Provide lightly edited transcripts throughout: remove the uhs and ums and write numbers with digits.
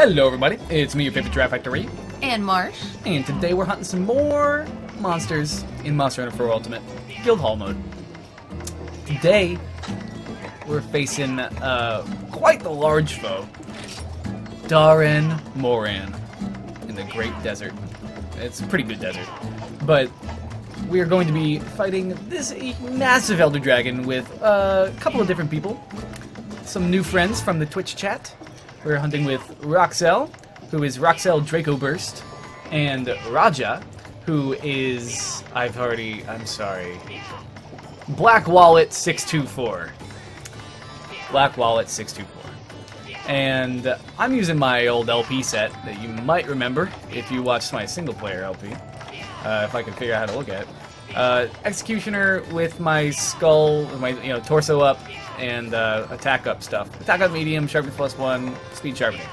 Hello everybody, it's me, your favorite Giraffe Factory, And Marsh. and today we're hunting some more monsters in Monster Hunter 4 Ultimate Guild Hall mode. Today, we're facing quite the large foe, Dahren Mohran, in the Great Desert. It's a pretty good desert, but we are going to be fighting this massive Elder Dragon with a couple of different people. Some new friends from the Twitch chat. We're hunting with Roxel, who is Roxel Draco Burst, and Raja, who is... I'm sorry. Black Wallet 624. Black Wallet 624. And I'm using my old LP set that you might remember if you watched my single player LP. If I can figure out how to look at it. Executioner with my skull, with my torso up, and attack up stuff. Attack up medium, sharpness +1, speed sharpening.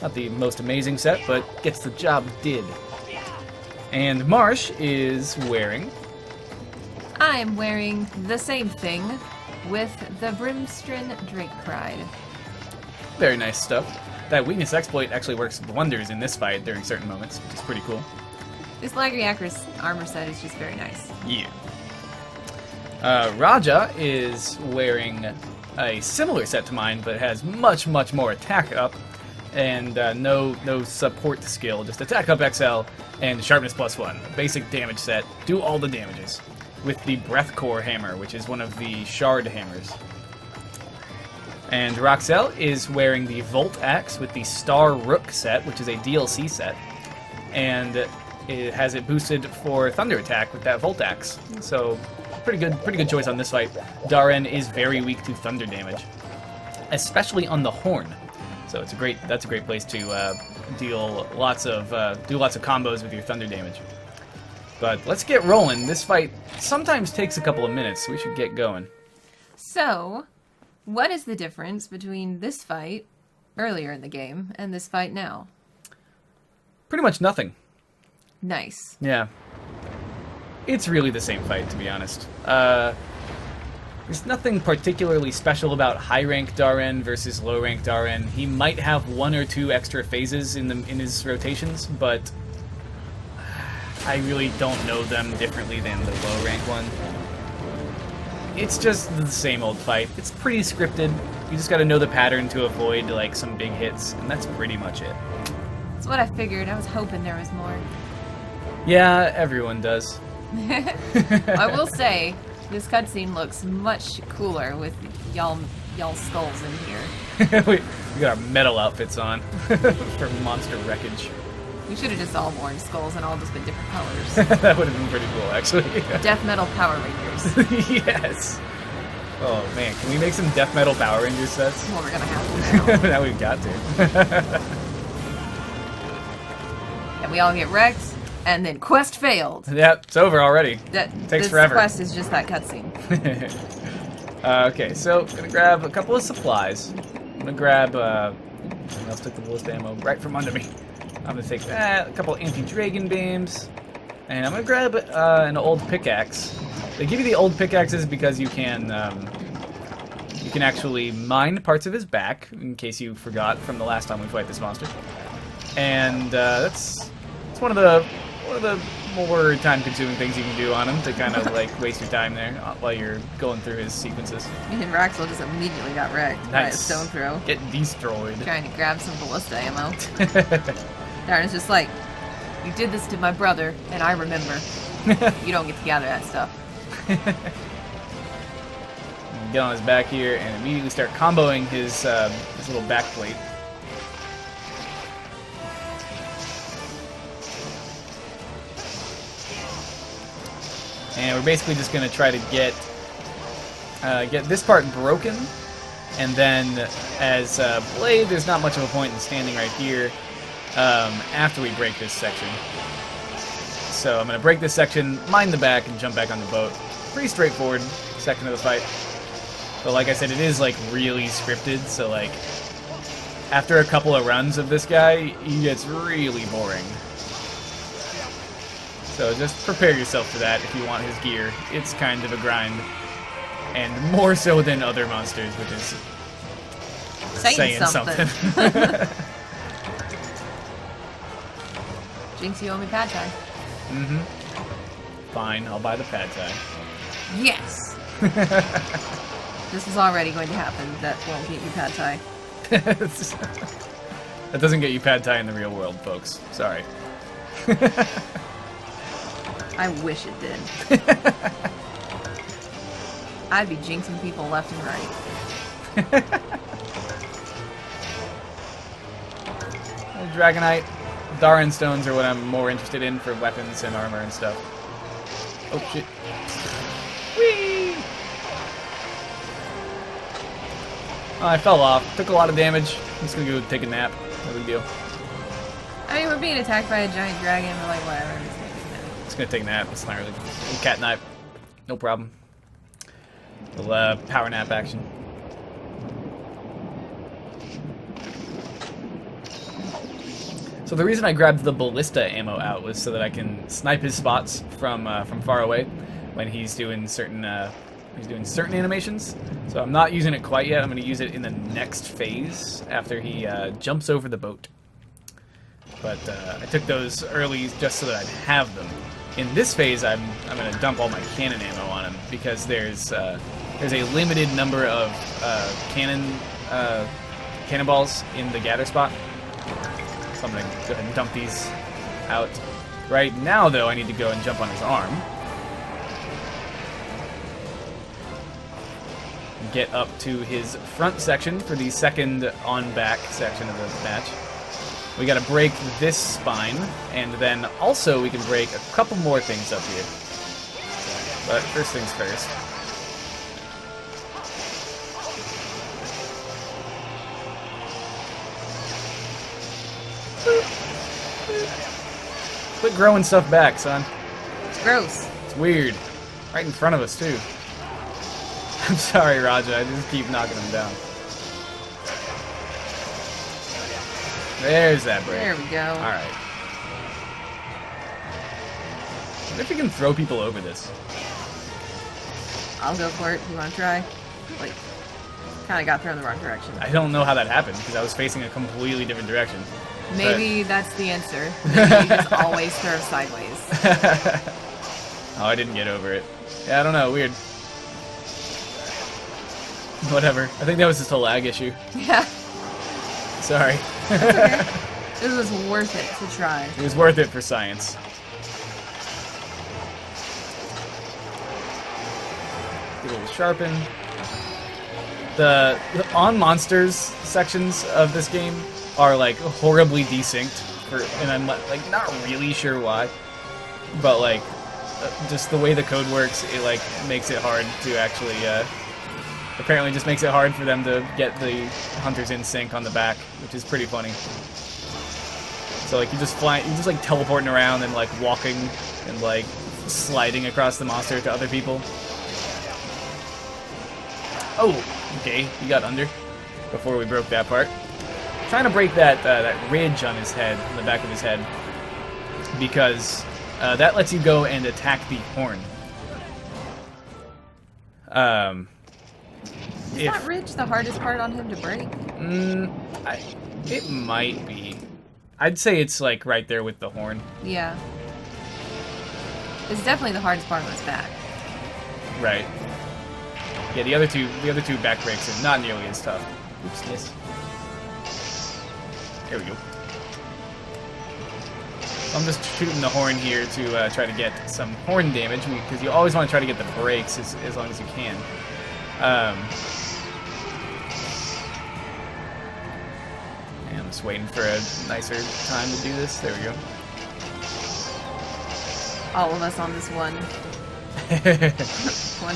Not the most amazing set, but gets the job did. And Marsh is wearing... I am wearing the same thing with the Brimstrin Drake Pride. Very nice stuff. That weakness exploit actually works wonders in this fight during certain moments, which is pretty cool. This Lagriacris armor set is just very nice. Yeah. Raja is wearing a similar set to mine, but has much more attack up, and no support skill, just attack up XL and sharpness +1. Basic damage set, do all the damages, with the Breath Core hammer, which is one of the shard hammers. And Roxel is wearing the Volt Axe with the Star Rook set, which is a DLC set, and it has it boosted for thunder attack with that Volt Axe. So pretty good choice on this fight. Dahren is very weak to thunder damage, especially on the horn. So that's a great place to do lots of combos with your thunder damage. But let's get rolling. This fight sometimes takes a couple of minutes, so we should get going. So, what is the difference between this fight earlier in the game and this fight now? Pretty much nothing. Nice. Yeah. It's really the same fight, to be honest. There's nothing particularly special about high-rank Dahren versus low-rank Dahren. He might have one or two extra phases in his rotations, but I really don't know them differently than the low-rank one. It's just the same old fight. It's pretty scripted. You just gotta know the pattern to avoid like some big hits, and that's pretty much it. That's what I figured. I was hoping there was more. Yeah, everyone does. I will say, this cutscene looks much cooler with y'all skulls in here. we got our metal outfits on for monster wreckage. We should have just all worn skulls and all just been different colors. That would have been pretty cool, actually. Death Metal Power Rangers. Yes. Oh man, can we make some Death Metal Power Rangers sets? Well, we're gonna have to now. Now we've got to. And we all get wrecked, and then quest failed. Yep, it's over already. Takes forever. This quest is just that cutscene. Okay, so gonna grab a couple of supplies. I'm gonna grab. I'll take the ballista ammo right from under me. I'm gonna take that, a couple anti-dragon beams, and I'm gonna grab an old pickaxe. They give you the old pickaxes because you can actually mine parts of his back, in case you forgot from the last time we fight this monster. And that's one of the more time-consuming things you can do on him to kind of like waste your time there while you're going through his sequences. And Roxel just immediately got wrecked by a stone throw. Get destroyed. Trying to grab some ballista ammo. Daren's just like, you did this to my brother, and I remember. You don't get to gather that stuff. Get on his back here and immediately start comboing his little back plate. And we're basically just going to try to get this part broken, and then as Blade, there's not much of a point in standing right here after we break this section. So I'm going to break this section, mine the back, and jump back on the boat. Pretty straightforward section of the fight. But like I said, it is like really scripted, so like after a couple of runs of this guy, he gets really boring. So just prepare yourself for that if you want his gear. It's kind of a grind. And more so than other monsters, which is saying something. Jinx, you owe me pad thai. Mm-hmm. Fine, I'll buy the pad thai. Yes! This is already going to happen. That won't get you pad thai. That doesn't get you pad thai in the real world, folks. Sorry. I wish it did. I'd be jinxing people left and right. Dragonite, Dahren stones are what I'm more interested in for weapons and armor and stuff. Oh shit. Whee! Oh, I fell off. Took a lot of damage. I'm just gonna go take a nap. No big deal. I mean, we're being attacked by a giant dragon, but like, whatever. Just gonna take a nap. It's not really a cat nap. No problem. Little power nap action. So the reason I grabbed the ballista ammo out was so that I can snipe his spots from far away when he's doing certain animations. So I'm not using it quite yet. I'm going to use it in the next phase after he jumps over the boat. But I took those early just so that I'd have them. In this phase, I'm going to dump all my cannon ammo on him because there's a limited number of cannonballs in the gather spot. So I'm going to go ahead and dump these out. Right now, though, I need to go and jump on his arm. Get up to his front section for the second on-back section of the match. We gotta break this spine, and then also we can break a couple more things up here. But first things first. Quit growing stuff back, son. It's gross. It's weird. Right in front of us, too. I'm sorry, Raja. I just keep knocking him down. There's that break. There we go. Alright. What if we can throw people over this? I'll go for it. You want to try? Like, kind of got thrown in the wrong direction. I don't know how that happened, because I was facing a completely different direction. Maybe that's the answer. Maybe you just always throw sideways. Oh, I didn't get over it. Yeah, I don't know. Weird. Whatever. I think that was just a lag issue. Yeah. Sorry. Okay. It was worth it to try. It was worth it for science. Get a little sharpen. The on monsters sections of this game are like horribly desynced, and I'm like not really sure why, but like just the way the code works, it like makes it hard to actually. Apparently just makes it hard for them to get the hunters in sync on the back, which is pretty funny. So like you just like teleporting around and like walking and like sliding across the monster to other people. Oh, okay, he got under before we broke that part. I'm trying to break that that ridge on his head, on the back of his head, because that lets you go and attack the horn. Is that ridge the hardest part on him to break? It might be. I'd say it's like right there with the horn. Yeah. It's definitely the hardest part on his back. Right. Yeah, the other two back breaks are not nearly as tough. Oops, yes. There we go. I'm just shooting the horn here to try to get some horn damage, because you always want to try to get the breaks as long as you can. I'm just waiting for a nicer time to do this. There we go. All of us on this one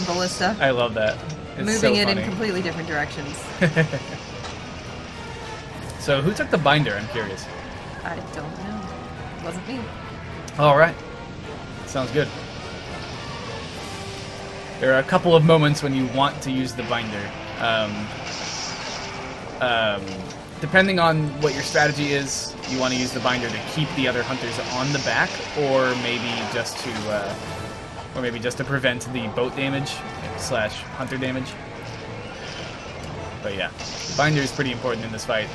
ballista. I love that. It's moving so it funny. in completely different directions. So who took the binder? I'm curious. I don't know. It wasn't me. All right. Sounds good. There are a couple of moments when you want to use the binder. Depending on what your strategy is, you want to use the binder to keep the other hunters on the back, or maybe just to prevent the boat damage / hunter damage. But yeah, the binder is pretty important in this fight.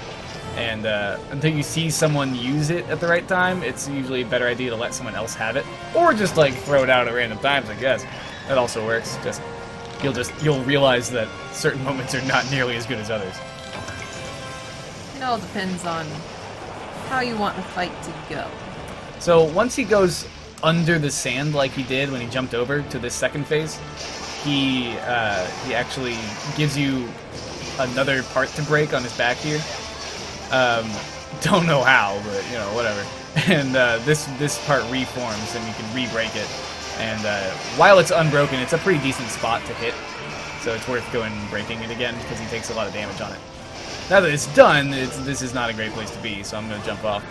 And until you see someone use it at the right time, it's usually a better idea to let someone else have it, or just like throw it out at random times. I guess that also works. You'll realize that certain moments are not nearly as good as others. It all depends on how you want the fight to go. So once he goes under the sand like he did when he jumped over to this second phase, he actually gives you another part to break on his back here. Don't know how, but you know, whatever. And this part reforms, and you can re-break it. And while it's unbroken, it's a pretty decent spot to hit, so it's worth going and breaking it again because he takes a lot of damage on it. Now that it's done, this is not a great place to be, so I'm going to jump off.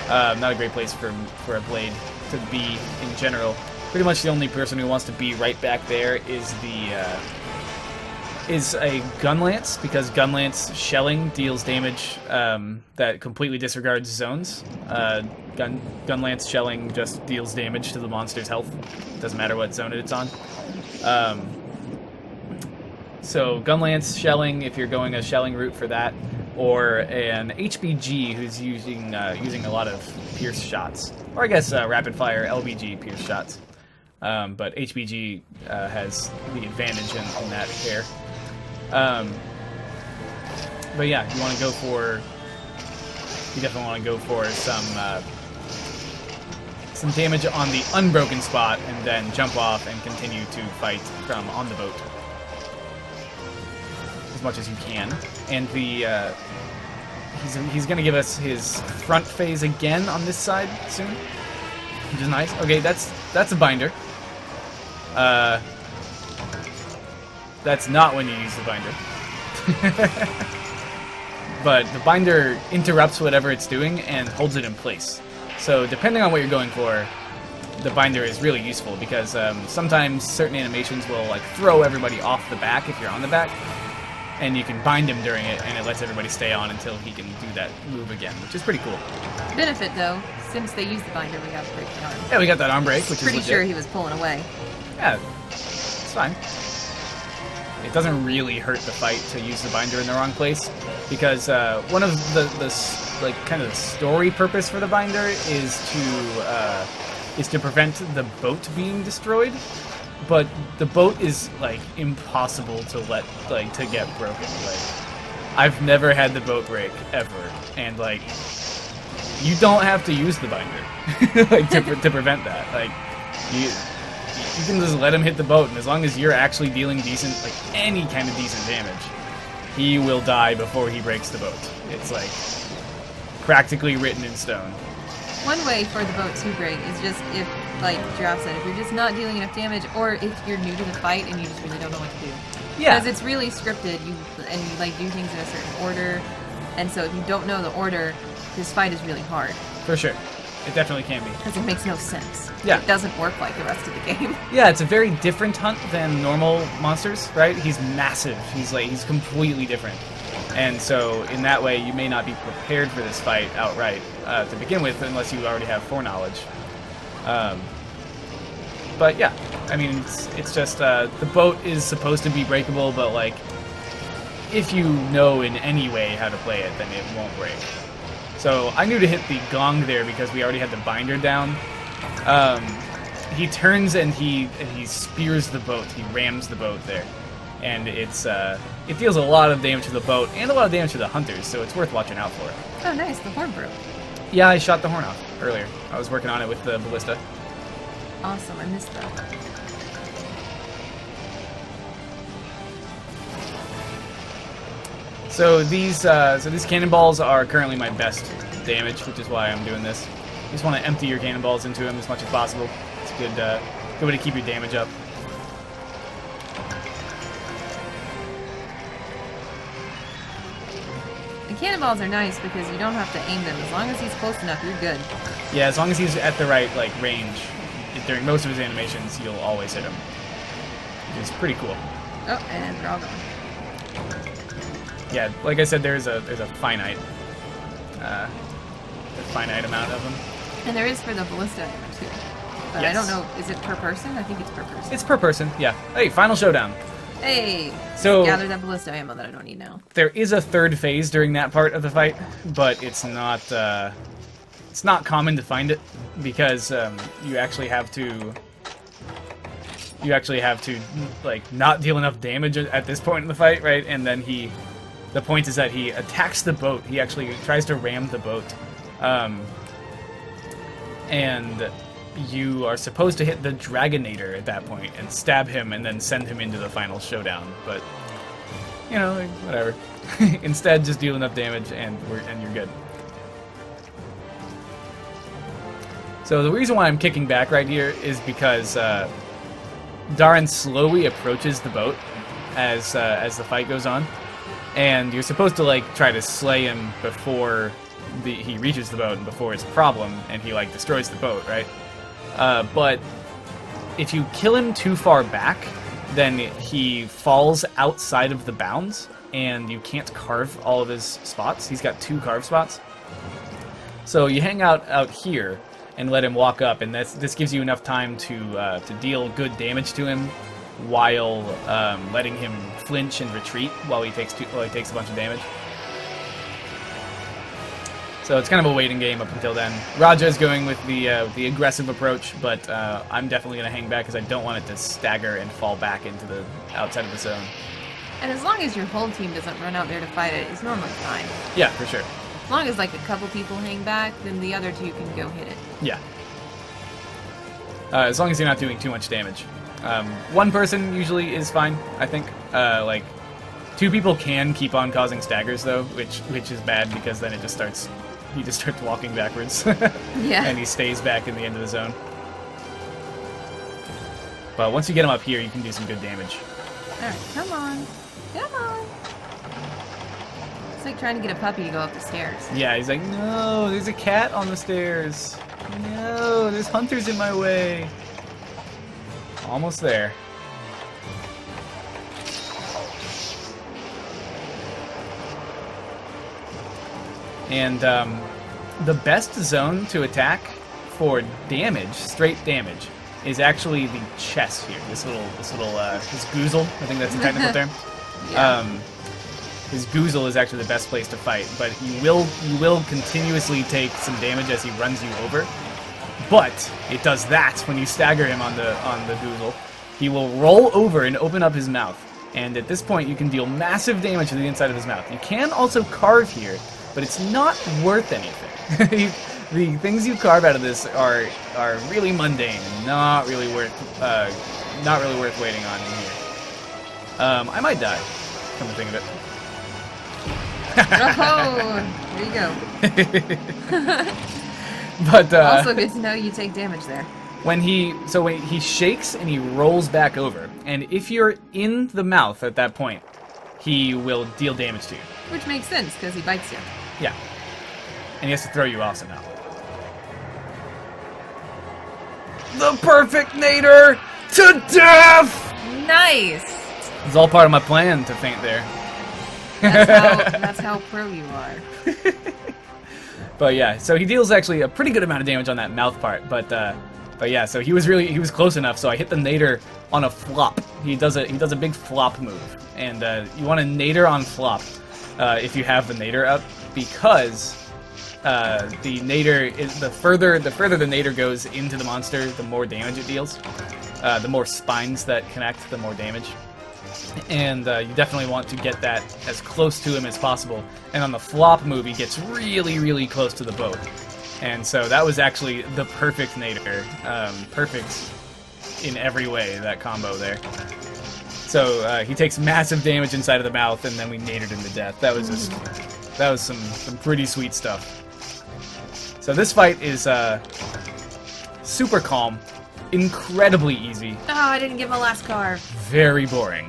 Not a great place for a blade to be in general. Pretty much the only person who wants to be right back there is a gun lance, because gun lance shelling deals damage that completely disregards zones. Gun lance shelling just deals damage to the monster's health. Doesn't matter what zone it's on. So gun lance shelling, if you're going a shelling route for that, or an HBG who's using a lot of pierce shots, or I guess rapid fire LBG pierce shots. But HBG has the advantage in that pair. But yeah, you definitely want to go for some damage on the unbroken spot, and then jump off and continue to fight from on the boat as much as you can. And he's going to give us his front phase again on this side soon, which is nice. Okay, that's a binder. That's not when you use the binder. But the binder interrupts whatever it's doing and holds it in place. So depending on what you're going for, the binder is really useful, because sometimes certain animations will like throw everybody off the back if you're on the back, and you can bind him during it, and it lets everybody stay on until he can do that move again, which is pretty cool. Benefit though, since they used the binder, we got to break the arm. Yeah, we got that arm break, which is pretty legit. sure he was pulling away. Yeah, it's fine. It doesn't really hurt the fight to use the binder in the wrong place, because one of the like kind of the story purpose for the binder is to prevent the boat being destroyed. But the boat is like impossible to get broken. Like, I've never had the boat break ever, and like you don't have to use the binder like to prevent that. Like you can just let him hit the boat, and as long as you're actually dealing decent, like any kind of decent damage, he will die before he breaks the boat. It's like practically written in stone. One way for the boat to break is just if, like Giraffe said, if you're just not dealing enough damage, or if you're new to the fight and you just really don't know what to do. Yeah. Because it's really scripted, you like do things in a certain order, and so if you don't know the order, this fight is really hard. For sure. It definitely can be. Because it makes no sense. Yeah. It doesn't work like the rest of the game. Yeah, it's a very different hunt than normal monsters, right? He's massive. He's completely different. And so, in that way, you may not be prepared for this fight outright to begin with, unless you already have foreknowledge. But yeah, I mean, it's just the boat is supposed to be breakable, but like, if you know in any way how to play it, then it won't break. So I knew to hit the gong there because we already had the binder down. He turns and he spears the boat. He rams the boat there, and it deals a lot of damage to the boat and a lot of damage to the hunters. So it's worth watching out for it. Oh, nice! The horn broke. Yeah, I shot the horn off earlier. I was working on it with the ballista. Awesome! I missed that. So these cannonballs are currently my best damage, which is why I'm doing this. You just want to empty your cannonballs into them as much as possible. It's a good way to keep your damage up. The cannonballs are nice because you don't have to aim them. As long as he's close enough, you're good. Yeah, as long as he's at the right range, during most of his animations, you'll always hit him. Which is pretty cool. Oh, and we're all gone. Yeah, like I said, there's a finite amount of them. And there is for the ballista too. But Yes. I don't know, is it per person? I think it's per person. It's per person, yeah. Hey, final showdown. Hey! So Gather that ballista ammo that I don't need now. there is a third phase during that part of the fight, but it's not common to find it because you actually have to like not deal enough damage at this point in the fight, right? And then the point is that he attacks the boat. He actually tries to ram the boat, and you are supposed to hit the Dragonator at that point and stab him and then send him into the final showdown. But you know, like, whatever. Instead, just deal enough damage and you're good. So the reason why I'm kicking back right here is because Dahren slowly approaches the boat as the fight goes on, and you're supposed to like try to slay him before he reaches the boat and before it's a problem, and he like destroys the boat, right? But if you kill him too far back, then he falls outside of the bounds, and you can't carve all of his spots. He's got 2 carve spots. So you hang out here and let him walk up, and this gives you enough time to deal good damage to him while letting him flinch and retreat while he takes a bunch of damage. So it's kind of a waiting game up until then. Raja is going with the aggressive approach, but I'm definitely going to hang back because I don't want it to stagger and fall back into the outside of the zone. And as long as your whole team doesn't run out there to fight it, it's normally fine. Yeah, for sure. As long as like a couple people hang back, then the other 2 can go hit it. Yeah. As long as you're not doing too much damage. 1 person usually is fine, I think. Like 2 people can keep on causing staggers though, which is bad because then he just starts walking backwards. Yeah. And he stays back in the end of the zone. But once you get him up here, you can do some good damage. Alright, come on. Come on. It's like trying to get a puppy to go up the stairs. Yeah, he's like, no, there's a cat on the stairs. No, there's hunters in my way. Almost there. And the best zone to attack for damage, straight damage, is actually the chest here. This goozle, I think that's the technical term. Yeah. His goozle is actually the best place to fight, but you will continuously take some damage as he runs you over. But it does that when you stagger him on the goozle. He will roll over and open up his mouth, and at this point you can deal massive damage to the inside of his mouth. You can also carve here, but it's not worth anything. The things you carve out of this are really mundane and not really worth waiting on in here. I might die, come to think of it. Oh, there you go. But also good to know you take damage there. when he shakes and he rolls back over, and if you're in the mouth at that point, he will deal damage to you. Which makes sense because he bites you. Yeah, and he has to throw you off somehow. The perfect nader to death. Nice. It's all part of my plan to faint there. That's how pro you are. But yeah, so he deals actually a pretty good amount of damage on that mouth part. But yeah, so he was close enough. So I hit the nader on a flop. He does a big flop move, and you want to nader on flop if you have the nader up, because the nader is the further the nader goes into the monster, the more damage it deals. The more spines that connect, the more damage. And you definitely want to get that as close to him as possible. And on the flop move, he gets really, really close to the boat. And so that was actually the perfect nader. Perfect in every way, that combo there. So he takes massive damage inside of the mouth, and then we nadered him to death. That was some pretty sweet stuff. So this fight is super calm, incredibly easy. Oh, I didn't get my last carve. Very boring.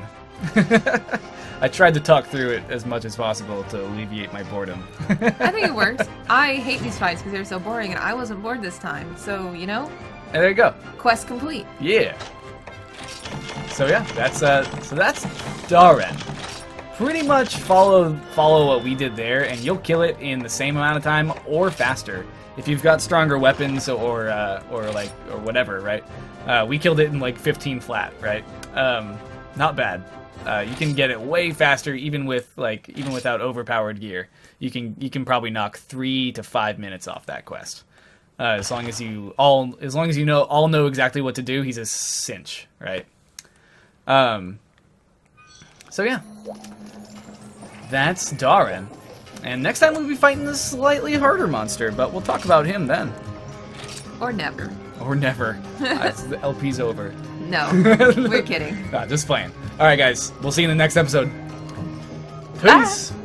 I tried to talk through it as much as possible to alleviate my boredom. I think it worked. I hate these fights because they're so boring, and I wasn't bored this time. So, you know, And there you go. quest complete. Yeah. So yeah, that's Dahren. Pretty much follow what we did there, and you'll kill it in the same amount of time or faster if you've got stronger weapons or whatever, right? We killed it in like 15 flat, right? Not bad. You can get it way faster, even without overpowered gear. You can probably knock 3 to 5 minutes off that quest. As long as you all know exactly what to do, he's a cinch, right? So yeah, that's Dahren. And next time we'll be fighting this slightly harder monster, but we'll talk about him then. Or never. Or never. The LP's over. No, we're kidding. Nah, just playing. Alright guys, we'll see you in the next episode. Peace! Bye.